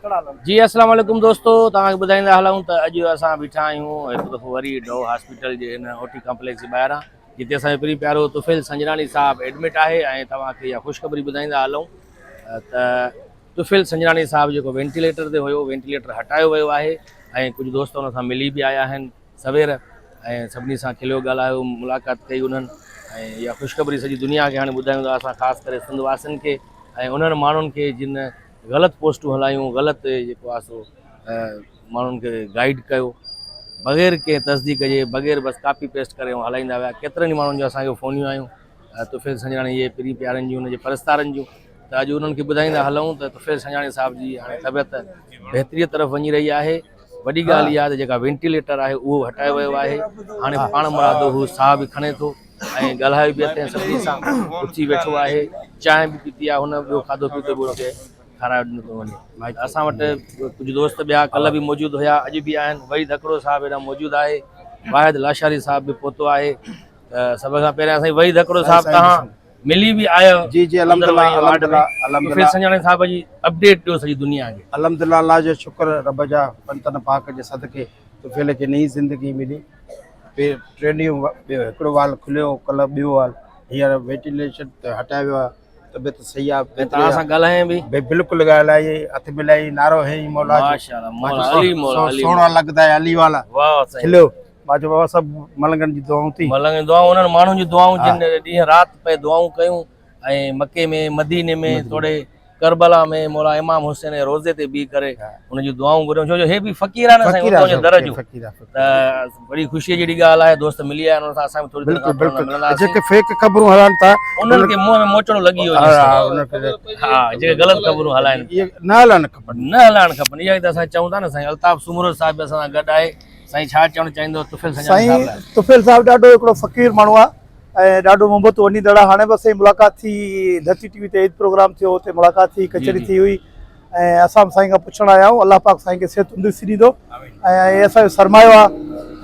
जी अस्सलाम वालेकुम दोस्तों, तव्हांखे ॿुधाईंदा हलूं त अॼु असां बीठा आहियूं हिकु दफ़ो वरी डो हॉस्पिटल जे हिन ओटी कॉम्प्लेक्स जे ॿाहिरां, जिते असांजो प्री प्यारो तुफ़ैल संजरानी साहब एडमिट आहे। ऐं तव्हांखे इहा ख़ुशख़बरी ॿुधाईंदा हलूं त तुफ़ैल संजरानी साहब जेको वेंटिलेटर ते हुयो, वेंटिलेटर हटायो वियो आहे। ऐं कुझु दोस्त हुन सां मिली बि आया आहिनि सवेर, ऐं सभिनी सां खिलियो ॻाल्हायो, मुलाक़ात कई उन्हनि। ऐं इहा ख़ुशख़बरी सॼी दुनिया खे हाणे ॿुधायूं था असां, ख़ासि करे सिंध वासियुनि खे ऐं उन्हनि माण्हुनि खे जिन ग़लति पोस्टूं हलायूं, ग़लति जेको आहे सो माण्हुनि खे गाइड कयो बग़ैर कंहिं तस्दीक जे, बग़ैर बसि कापी पेस्ट करे ऐं हलाईंदा विया। केतिरनि ई माण्हुनि जो असांखे फ़ोनियूं आयूं तुफ़ैल संजरानी जे प्री प्यारनि जूं, उनजे परस्तारनि जूं। त अॼु उन्हनि खे ॿुधाईंदा हलूं त तुफ़ैल संजरानी साहिब जी हाणे तबियत बहितरीअ तरफ़ वञी रही आहे। वॾी ॻाल्हि इहा आहे त जेका वेंटिलेटर आहे उहो हटायो वियो आहे। हाणे पाण मुरादो हू साह बि खणे थो ऐं ॻाल्हाए बि अथई सभिनी सां, उथी वेठो आहे, चांहि बि पीती आहे, हुन ॿियो खाधो पीतो बि हुनखे खारायो ॾिनो थो वञे। असां वटि कुझु दोस्त ॿिया कल्ह बि मौजूदु हुया, अॼु बि आहिनि। वहीद हकड़ो साहिबु हेॾा मौजूदु आहे, वाहिद लाशारी साहिब बि पहुतो आहे। त सभ खां पहिरियां साईं वहीद हकड़ो साहिबु, तव्हां मिली बि आयो। जी जी अल्हम्दुलिल्लाह तुफ़ैल संजरानी साहिब जी अपडेट ॾियो सॼी दुनिया खे। अल्हम्दुलिल्लाह, अल्लाह जो शुक्र, रब जा पंतन पाक जे सदके तुफ़ैल खे नई ज़िंदगी मिली। टे ॾींहं हिकिड़ो वाल खुलियो, कल्ह ॿियो वाल, हींअर वेंटिलेशन ते हटायो वियो आहे। तबियत सही आहे। तव्हां सां ॻाल्हाएं बि बिल्कुलु ॻाल्हाई, हथ मिलाई, नारो है ही मौला जो, सोना लगदा है अली वाला। वाह खिलियो, मां चयो बाबा सभु मलंगनि जी दुआऊं थी। मलंग दुआऊं, उन्हनि माण्हुनि जी दुआऊं जिन ॾींहं राति पए दुआऊं कयूं। ऐं मके में, मदीने में, थोरे करबला में मौला इमाम हुसैन जे रोज़े ते बीह करे उनजी दुआऊं घुरियूं, छो जो हे बि फ़क़ीर आहे न साईं, उनजो दर जो। त बड़ी ख़ुशीअ जहिड़ी ॻाल्हि आहे, दोस्त मिली आया उन्हनि सां, असां बि थोरी देरि खां मिलंदासीं। जेके फेक ख़बरूं हलाइनि था उन्हनि खे मुंहं में मोचड़ो लॻी वियो। हा, जेके ग़लति ख़बरूं हलाइनि न हलाइणु खपनि, न हलाइणु खपनि। इहा ई त असां चऊं था न साईं। अल्ताफ़ सुमरो साहिब बि असां सां गॾु आहे। साईं छा चवणु चाहींदो तुफ़ैल संजरानी साहिब लाइ? तुफ़ैल साहिबु ॾाढो हिकिड़ो फ़क़ीर माण्हू आहे ऐं ॾाढो मोहबत वञींदड़ आहे। हाणे बसि मुलाक़ात थी, धरती टीवी ते ईद प्रोग्राम थियो, हुते मुलाक़ात थी, कचहरी थी हुई। ऐं असां बि साईं खां पुछण आया आहियूं। अलाह पाक साईं खे सिहत तंदुरुस्ती ॾींदो ऐं असांजो सरमायो आहे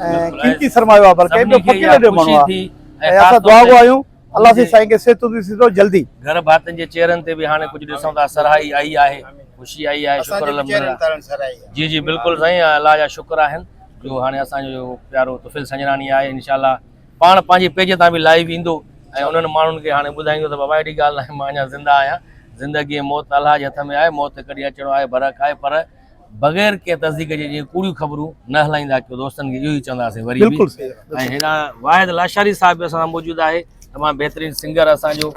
ऐं कीमती सरमायो आहे, बल्कि एॾो फ़क़ीर एॾो माण्हू आहे। ऐं असां दुआ गो आहियूं अलाह से साईं खे सिहत तंदुरुस्ती ॾींदो जल्दी। घर भातियुनि जे चेहरनि ते बि हाणे कुझु ॾिसूं था, सरहाई आई आहे, ख़ुशी आई आहे। शुक्र अल्हम्दुलिल्लाह। जी जी बिल्कुलु साईं, अलाह जा शुक्र आहिनि जो हाणे असांजो प्यारो तुफ़ैल संजरानी आहे। इंशाअल्लाह पाण पंहिंजे पेज तां बि लाइव ईंदो ऐं उन्हनि माण्हुनि खे हाणे ॿुधाईंदो त बाबा अहिड़ी ॻाल्हि न आहे, मां अञा ज़िंदा आहियां। ज़िंदगी मौत अलाह जे हथ में आहे, मौत कॾहिं अचिणो आहे भरक आहे, पर बग़ैर कंहिं तस्दीक जे जीअं कूड़ियूं ख़बरूं न हलाईंदा कयो। दोस्तनि खे इहो ई चवंदासीं वरी बि। ऐं हेॾा वाहिद लाशारी साहिब बि असां मौजूदु आहे, तमामु बहितरीनु सिंगर असांजो।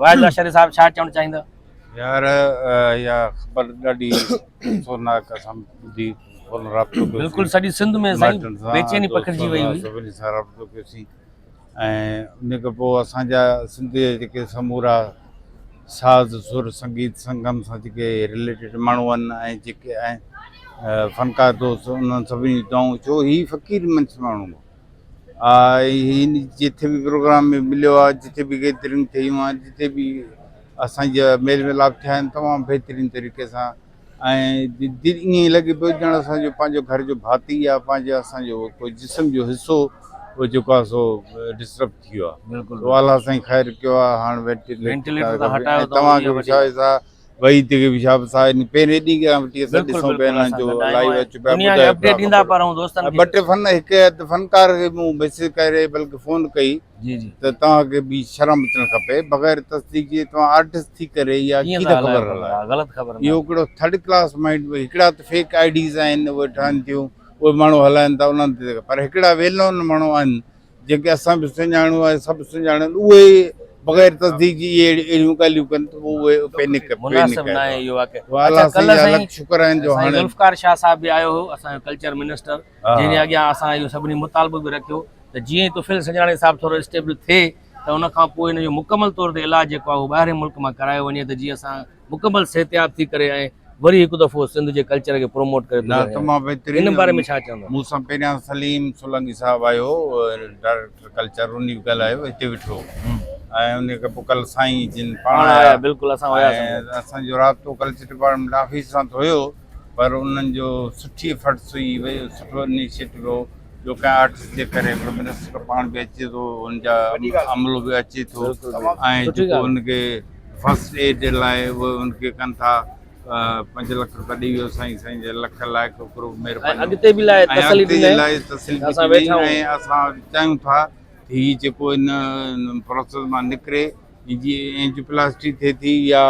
वाहिद लाशारी साहिब छा चवणु चाहींदा? यार इहा ख़बर ॾाढी सोनाक असां ॿुधी, राब्तो बिल्कुलु सॼी सिंध में साईं बेचैनी पखिड़िजी वई हुई। सभिनी सां राब्तो कयोसीं ऐं उन खां पोइ असांजा सिंध जे जेके समूरा साज़ सुर संगीत संगम सां जेके रिलेटेड माण्हू आहिनि ऐं जेके ऐं फ़नकार दोस्त, उन्हनि सभिनी दुआऊं, छो हीअ फ़क़ीर मंच माण्हू हिन जिथे बि प्रोग्राम में मिलियो आहे, जिथे बि गैदरिंग थियूं आहे, जिथे बि असांजा मेल मिलाप थिया आहिनि तमामु बहितरीनु तरीक़े सां। ऐं ईअं लॻे पियो ॼण असांजो पंहिंजो घर जो भाती आहे, पंहिंजो असांजो कोई जिस्म जो हिसो उहो जेको आहे सो डिस्टर्ब थी वियो आहे। बिल्कुलु अलाह साईं ख़ैरु कयो आहे। हाणे वेंटिलेटर तव्हांखे बि छा आहे, वही ते बि छा पहिरें ॾींहं खां वठी असां ॾिसूं पिया हिननि जो लाइव अच पिया ॿुधायो। ॿ टे हिकु फ़नकार खे मूं मैसेज करे बल्कि फ़ोन कई त तव्हांखे बि शर्म अचणु खपे, बग़ैर तस्दीक जे तव्हां आर्टिस्ट थी करे या कीअं त ख़बर हलाए। इहो हिकिड़ो थर्ड क्लास माइंड, हिकिड़ा त फेक आईडीज़ आहिनि उहे ठहनि थियूं, उहे माण्हू हलाइनि था उन्हनि ते। पर हिकिड़ा वेल नोन माण्हू आहिनि जेके असां बि सुञाणूं आहे, सभु सुञाणनि, उहे बग़ैर तस्दीक जी अहिड़ियूं ॻाल्हियूं कनि त उहे पैनिक शुक्र आहिनि जो हाणे ज़ुल्फ़कार शाह साहिब बि आयो हो, असांजो कल्चर मिनिस्टर, जंहिंजे अॻियां असां इहो सभिनी मुतालबो बि रखियो त जीअं तुफ़ैल संजरानी साहिबु थोरो स्टेबल थिए त उन खां पोइ हिन जो मुकमल तौर ते इलाजु जेको आहे उहो ॿाहिरि मुल्क मां करायो वञे, त जीअं असां मुकमल सिहतयाब थी करे ऐं वरी हिकु दफ़ो सिंध जे कल्चर खे प्रोमोट करे। तमामु बहितरीनु। इन बारे में छा चवंदो? मूंसां पहिरियां सलीम सोलंकी साहिबु आयो, डायरेक्टर कल्चर, उन बि ॻाल्हायो, हिते वेठो ऐं उन खां पोइ कल्ह साईं जिन पाण आया। बिल्कुलु असांजो राब्तो कल्चर डिपार्टमेंट ऑफिस सां त हुयो, पर उन्हनि जो सुठी एफर्ट्स हुई, सुठो इनिशिएटिव हो जो कंहिं आर्टिस्ट जे करे मिनिस्टर पाण बि अचे थो, हुनजा अमलो बि अचे थो ऐं जेको हुनखे फस्ट एड लाइ उहे उनखे कनि था। 5 लख रुपया ॾेई वियो साईं, साईं जे लख लाइ हिकिड़ो ऐं महिरबानी। अॻिते बि लाइ ऐं तसली अॻिते ॾींदा जे आहिनि। लाइ तसली असां ॾींदा वेठा आहियूं। ऐं असां चाहियूं था हीउ जेको इन प्रोसेस मां निकिरे, जीअं एंजियोप्लास्टी थिए थी या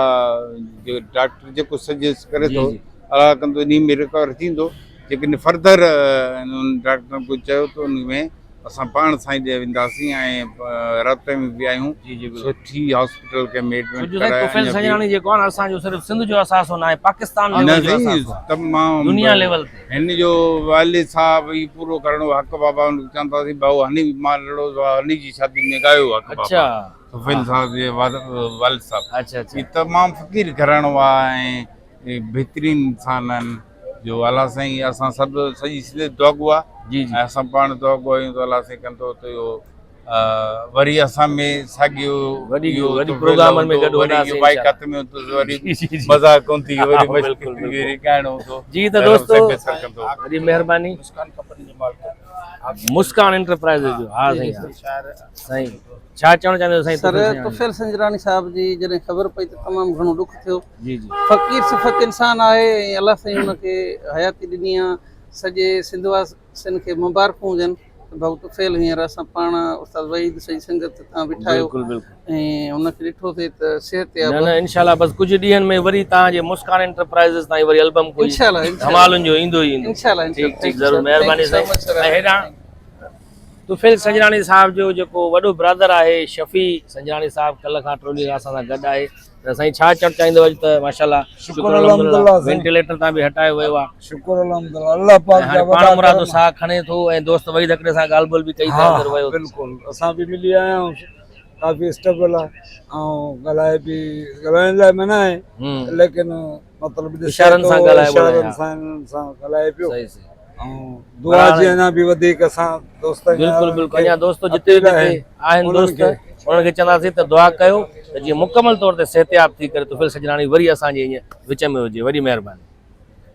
डॉक्टर जेको सजेस्ट करे जी, थो जी। अलाह कंदो इन में रिकवर थींदो। जेकॾहिं फर्दर डॉक्टर कुझु चयो त उन में असां पाण साईं ॾे वेंदासीं ऐं राब्ते में बि आहियूं। जी जी बिल्कुलु। सुठी हॉस्पिटल के में छो एडमिट जो साईं कराए तुफ़ैल अञा बि संजराणी जेको आहे न असांजो सिर्फ़ु सिंध जो असासो न आहे, पाकिस्तान न लेवल जो साईं असासो आहे, तमामु दुनिया लेवल ते। हिन जो वालिद साहब ई पूरो करणो हक़ बाबा चवंदासीं भाऊ हनी मां लड़ो हनी जी शादी में ॻायो हक़ अच्छा बाबा सुफ़ैल साहब जे वालिद साहब। अच्छा अच्छा। ही तमामु फ़क़ीर घराणो आहे ऐं बहितरीनु इंसान आहिनि जो अलाह साईं असां सभु सॼी सिंध दुआगो आहे। जी जी ऐं असां पाण दुआगो आहियूं त अलाह साईं कंदो त इहो वरी असां में साॻियो वॾी इहो वॾी तुफ़ैल प्रोग्रामनि में हूंदो, गॾु वरी हूंदासीं इहो बाइक इंशाल्लाह। हथ में हूंदो त वरी जी जी जी। मज़ाक कोन थी वरी हा, मस्ती बिल्कुलु, थी, बिल्कुलु। वरी ॻाइणो हूंदो। जी त रब दोस्तो साईं बहितर कंदो। वॾी महिरबानी। मुस्कान कंपनी जो मालिक मुस्कान एंटरप्राइज़ जो हा साईं हा। साईं छा चवणु चाहींदो साईं सर तुफ़ैल संजराणी? तुफ़ैल संजरानी साहब जी जॾहिं ख़बर पई त तमामु घणो ॾुख थियो। जी जी फ़क़ीर सिफ़त इंसान आहे ऐं अलाह साईं हुनखे हयाती ॾिनी आहे। सॼे सिंध वासियुनि खे मुबारकूं हुजनि त भाऊ तुफ़ैल हींअर असां पाण उस्ताद वहीद सॼी संगत तव्हां बीठा आहियो बिल्कुलु बिल्कुलु। ऐं हुनखे ॾिठोसीं त सिहत न न इंशाल्लाह बसि कुझु ॾींहंनि में वरी तव्हांजे मुस्कान एंटरप्राइज़िस ताईं वरी एल्बम कोई इंशाल्लाह धमालुनि जो ईंदो ई ईंदो। इंशाल्लाह ठीकु ठीकु ज़रूरु महिरबानी साईं। ऐं हेॾां तुफ़ैल संजराणी साहब जो जेको वॾो ब्रदर आहे शफ़ी संजराणी साहब कल्ह खां 3 ॾींहं असां सां गॾु आहे। त साईं छा चवणु चाहींदो अॼु त माशाल्लाह शुक्र अल्हम्दुलिल्लाह वेंटिलेटर तां बि हटायो वियो आहे। शुक्र अल्हम्दुलिल्लाह अल्लाह पाक ऐं हाणे पाण मुरादो साह खणे थो ऐं दोस्त वही हिकिड़े सां ॻाल्हि ॿोल बि कई था अंदरि वियो। बिल्कुलु असां बि मिली आया आहियूं काफ़ी स्टेबल आहे ऐं ॻाल्हाए बि ॻाल्हाइण लाइ मना आहे लेकिन मतिलबु इशारनि सां ॻाल्हाए ॿोलाए, इशारनि हा। सां ॻाल्हाए पियो सही सही ऐं दुआ जी अञा बि वधीक असां दोस्त बिल्कुलु बिल्कुलु। अञा दोस्त जिते जिते आहिनि दोस्त उन्हनि खे चवंदासीं त दुआ कयो त जीअं मुकमल तौर ते सिहतयाब थी करे तुफ़ैल संजराणी वरी असांजे ईअं विच में हुजे। वॾी महिरबानी।